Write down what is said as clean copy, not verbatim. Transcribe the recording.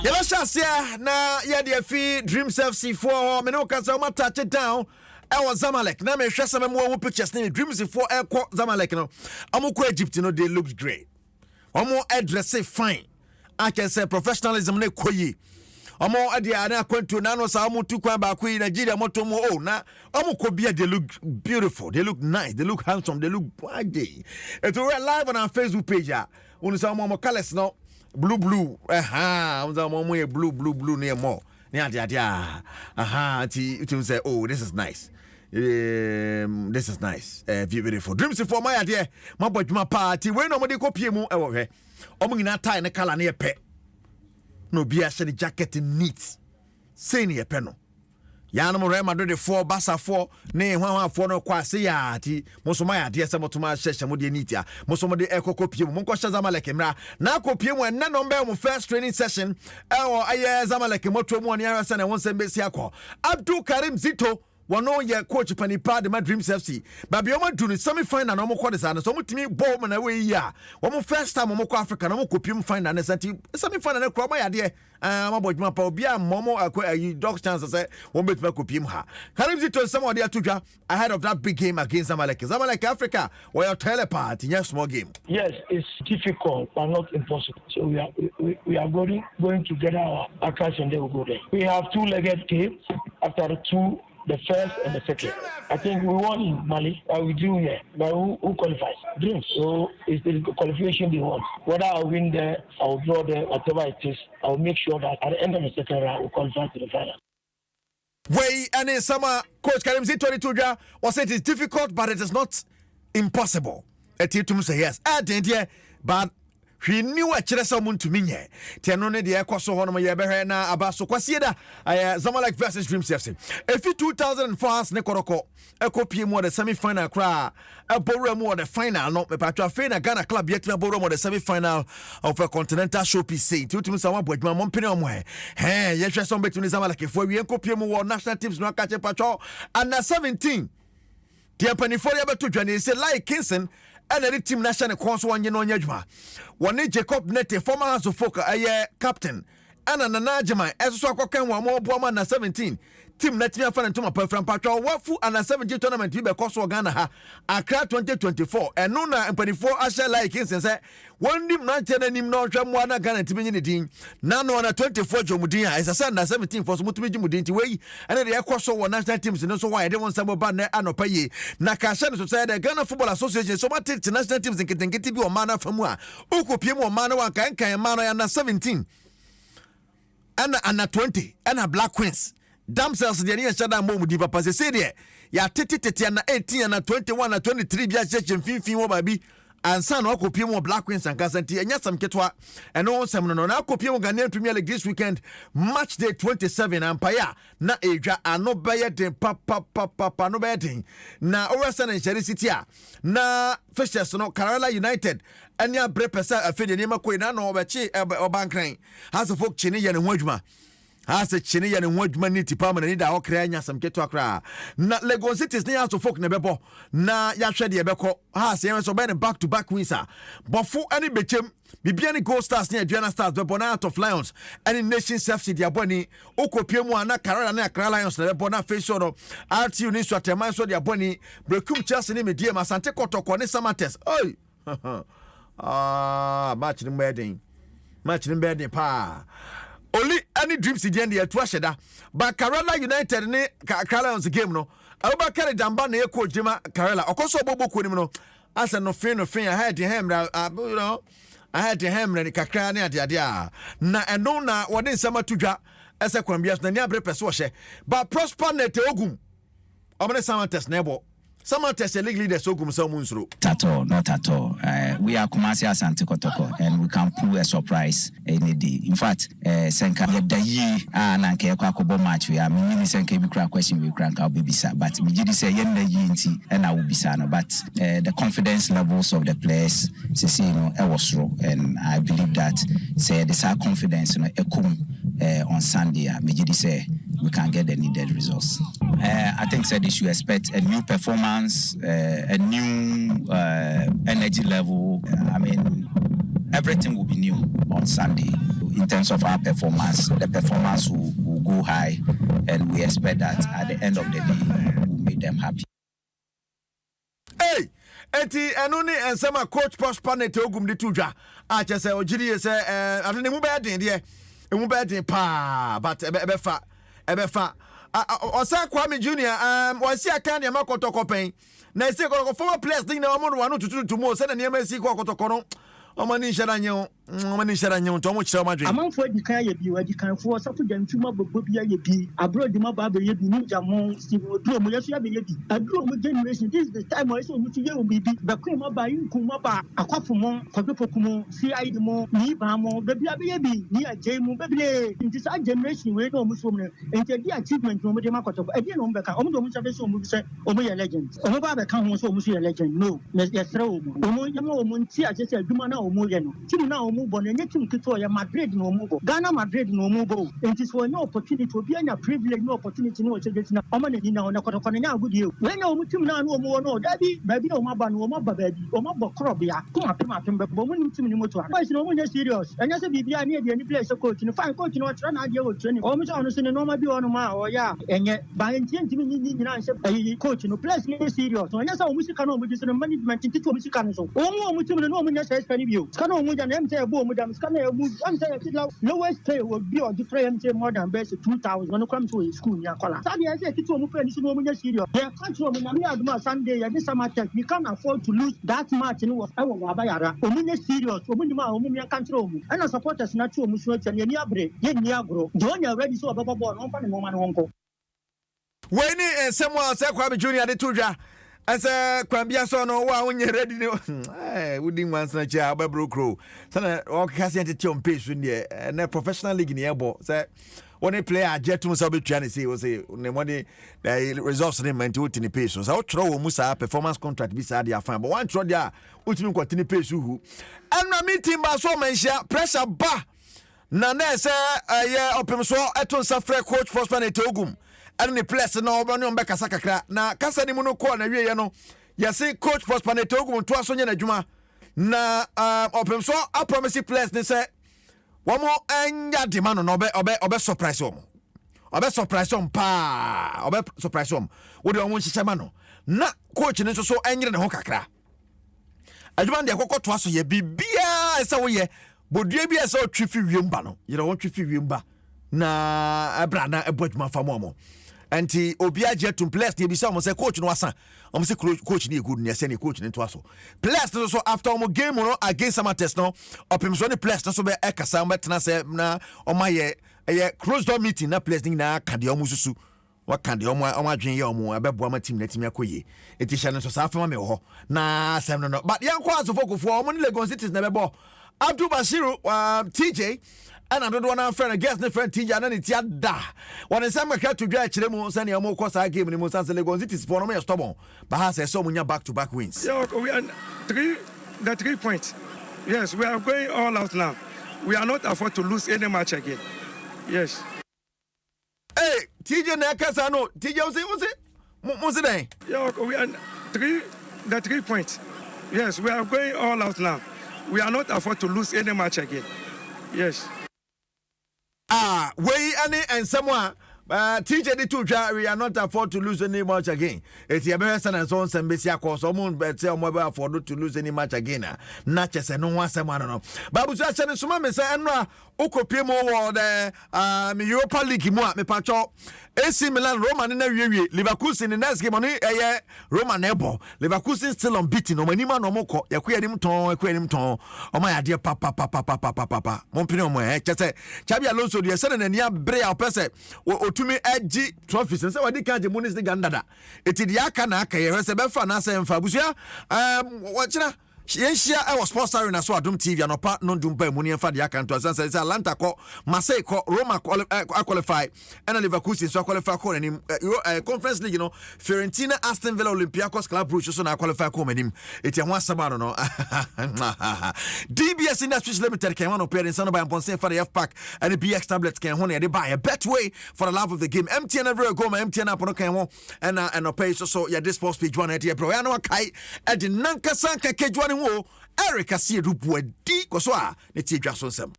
Yabashasia na yadi fi Dreams FC for me no kasa ma touch it down. I was Zamalek. Na me hwesa me mo pictures ni Dreams for Zamalek no. Amukọ Egypt no they looked great. Omo address fine. I can say professionalism ne koyi. Omo ade ana kwantu na no sa omo tu kwan ba koyi Nigeria moto mo oh na omo ko bia they look beautiful, they look nice, they look handsome, they look Boadi. It's live on our Facebook page. Unu sa omo colors no blue unza momo blue near more near dia to say oh this is nice. This is nice. Beautiful. Dreams for my idea. My boy, my party. When nobody copy mu, okay. Omina tie na color near pet. No be a shady jacket in neat. Say near penno. Yanamo Real Madrid 4, Barca 4, ne 1 no kwase ya ti. Most of my ideas about to my session with the nitia. Most of the echo copy mu. Monko Zamalek emra. Na copy mu na number mu first training session. Aye Zamalek moto mu anya sana won sembe siako. Abdul Karim Zito. Wano ye coach panipa de my Dreams FC. Baby omo do ni semi final na omo kwade sana. So omo timi ball man away ya. Omo first time omo kwa Africa na omo kopim final na senti semi final na kro ma ya de. Ma bojuma pa obi a momo akwa dog chance say won betima kopim ha. Karim Zito some of atudwa ahead of that big game against Zamalek. Zamalek Africa where telepart in a small game. Yes, it's difficult but not impossible. So we are going to get our cash and they will go there. We have two-legged game after the first and the second. I think we won in Mali, we do here. But who qualifies? Dreams. So it's the qualification they want. Whether I win there, I will draw there, whatever it is, I will make sure that at the end of the second round, we qualify to the final. And in summer, Coach Karim Zito was it is difficult, but it is not impossible. A team to say yes. I didn't hear, but he knew a chesa mun to me. Tenone de Ekoso Hono Yabere na Abaso Kwasieda, Zamalek versus Dreams FC. If 2004 has Nekoroko, a copy more the semi final cry, a borrow more the final, not the Patra Fena Ghana Club yet to borrow more the semi final of a continental showpiece. Two to someone with my Mompino. Hey, yes, some between Zamalek if we copy more national teams no catch a patrol and 17. The Penny for ever to join is like Kingston. And the team national council one yajma. One Jacob Nete, former House of Folk, a captain. And an Anajama, as so can one more Boma na 17. Team Netia Fan to my from Patrol, Wafu and a 17 tournament to be a cost of Ghana, Accra 2024. And Nuna and 24 Asha like Kings and say, one dim 19 and him no Jamwana Ghana to be in the team. Nano on a 24 Jomudia is a son 17 for Smutimi Mudinti way. And the Akoso one national teams and also why I don't want some banner and pay. Nakashan Society, Ghana Football Association, so much national teams and can get you a manner from one. Uko Pimo Mano and Kanka Mano and 17. And a 20 and a Black Queens. Damsels the near Shada Momu Diva Passedia. Ya titi and 18 and 21 and 23 Biash and Fifi baby. And son Oko Pimo Black Queens and Casanti and Yasam Ketwa and all some no Pimo Ghanaian Premier League this weekend. Match day 27 and Paya. Na Asia and no bayet papa no betting. Na Orasan and Sherry City. Na Fishes no Kerala United. And ya brepesa a fede name Quina no Bachi or Bankrain. Has a folk Chini and Wajma. Has a Chini and Wajman niti permanent or Krania some Ketwakra. Na Lagos City is near to folk Nebebo. Na Yashadi Beko has so many back to back wins. But for any betchem, Bibiani Gold Stars near Diana Stars, the Bonat of Lions, and in Nations FC, the Aboni, Oko Pimuana, Carolina, Lions, the Bona Face or RTU needs to attempt so the Aboni, Brekum Chelsea, Media, Sante Koto, Conessa Mates. Oh, match in bedding, pa. Only any dreams in the end, the but Carolina United, Carolina's game, no. I will carry Damba, Neko, Jima, Carolina, or Coso Bobo Kunimo. As a no fin, I had to him, you know. I had to him and Kakrania, dia. Na and no, na what is summer to drop as a Quambias, the Niabre Peswashe, but prosper net ogum. Omne Sama test nebo. Someone tested legally the Sogum Somun's room. Not at all. We are Kumasi Asante Kotoko, and we can pull a surprise any day. In fact, Senka the year and Anke match. We are mini Senka Bikra question we crank our baby, but we did say Yenda Yinti and I will be sana. But the confidence levels of the players, I was wrong, and I believe that say this our confidence on Sunday. Mijidi say we can get the needed results. I think said they should expect a new performance, a new energy level. I mean, everything will be new on Sunday. in terms of our performance, the performance will go high, and we expect that at the end of the day, we'll make them happy. Hey, eti enuni ensema coach prosper net ogum de tudwa. A chese ogiri se adone mu be den de. Emu be den pa, but ebefa. Osa Kwame Junior wasi aka ne makotokopen. Na ese ko former players thing na omo no wanu tutu mo se na ne ma esi ko akotokoro. Omani sharanyo to mo chira madwen amanfo adi kan ye bi wadi kan fo safu dantuma bobo bi ye bi abroad ma ba be ye bi ninja mo Steve Oduro mo yeso ya be ye bi aduro mo generation this is the time o so mo ti ye o bi be ko ma ba yinku ma ba akwafo mo kwabepoku mo CID mo ni ba mo be bi ye bi ni ajay mo be bi nti sa generation we no mo so mo nti di achievement mo de makoto e di no mo be kan o mo do mo sabe so mo bi se o mo ye legend o mo ba be kan ho so o mo so ye legend no yes throw o mo yama o mo nti aje se aduma na o mo ye no tim na o mo bo na nyeti mkito ya Madrid no mo bo Ghana Madrid no mo bo enti so any opportunity obi anya privilege no opportunity no chege na o ma na ni na o na koto kono nya agudi e when o mo tim na no o mo no da bi ba bi o ma ba no o ma ba ba bi o ma bo crop ya ko apem be bo mo nim tim ni moto a boys no mo nya serious anya se bibia na e de ni play so coach no fine coach no tra na ade o training o mo so no se no ma bi o no ma o ya enye ba enti ntimi ni nyina nse coach no players no serious so anya sa o musika no o mo ji no management enti to o musika no so o mo tim no o mo nya se spani bi o ska no o mo ja na MT ebo o mo da ska na I'm saying the lowest pay will be or different more than best 2,000 when you come to a school near Kola. Sabi I say kitu mu friend no munya serious. They can't show me na me aduma Sunday ya this summer tech. We can't afford to lose that much in was our abayara. Omunya serious. Omunya omunya control mu. And supporters na chu omu so tell ye ni abre, ye ni agro. The one you already so baba ball on fa ni mo man wonko. When someone say Kwame Junior de tudwa asa kwambia so no wa wonye ready ne wudi nwansa cha ababro crow sana o kase ntete on page ne na professional league ne ebo say one player jetum so betua ne say o say ne money results ne man to tini page so o tro wo musa performance contract bi sa dia fine but one tro dia ultimi kwatini page hu and meeting ba so manhia pressure ba na say ye opem so eton safre coach prosper ne togum and the place no obano mbeka sakakra na kasa ni muno ko na wiye no yesi coach prosper ne togum to aso nya na dwuma na opem so a promise place ne say womo anya demand no obe surprise omo obe surprise om pa obe surprise om wo de omo nhihye ma no na coach ne so enyere ne ho kakra adwuma de akokɔ to aso ye bibia esa wo ye bodue bi esa o twifi wiemba no ye won twifi wiemba na abrana ebodwuma famomo anti obia jetum place dey be say omo say coach no asa omo say coach ni good ni say ni coach ni to aso place so after omo game no against Samates no opim so ni place so be ekasa mbetena say na omo ye closed door meeting na place ni na ka de omo susu waka de omo adwen ye omo abeboa ma team na team akoye etisha no so sa afema me ho na sem no but yanko asofokofo omo ni Lagos Cities na bebo Abdul Bashiru TJ and I don't want to friend against the friend TJ and it's da. When it's some to dry Chilemo, Sani Amo Cosa game in Musa Lagos, it is for me a stubborn, but has a so many back-to-back wins. Yeah, we are 3 points. Yes, we are going all out now. We are not afford to lose any match again. Yes. Hey, TJ Nakasano, TJ was it? Yeah, we are 3 points. Yes, we are going all out now. We are not afford to lose any match again. Yes. We and someone teacher the two we are not afford to lose any match again. It's your best and so on some besia course someone but say mobile afford to lose any match again. Not just no one someone no. Babu Jackson and Suma say Enra Okopimo or the Europa League mo me pacho AC Milan Roma na wie Leverkusen in next game on Roma nebo Leverkusen still unbeaten no manima no moko yakwanim ton o my dear papa mompino mo say Chabi Alonso de say na nia bre a pese otumi agi trophies say wadi kan je munis de gandada etidi aka na aka ye se be fa na se mfa busua wachira Yenshia I was sports arena so Adom TV and opa no dumpa muni enfa de aka nto say Atlanta ko Marseille ko Roma qualify and Leverkusen so qualify ko anim conference league no Fiorentina Aston Villa Olympiacos Club Brugge so na qualify ko anim eti ho asaba no DBS Industries Limited can one operate in Sanoba and Ponce for the F-Pack and the BX tablets can one they buy a bet way for the love of the game MTN every go MTN app no can one and pay so yeah this sports page one here bro ya no kai e de nanka sanka Kegyiwa wo Asiedu Boadi ko so a ne tie dwa so nsem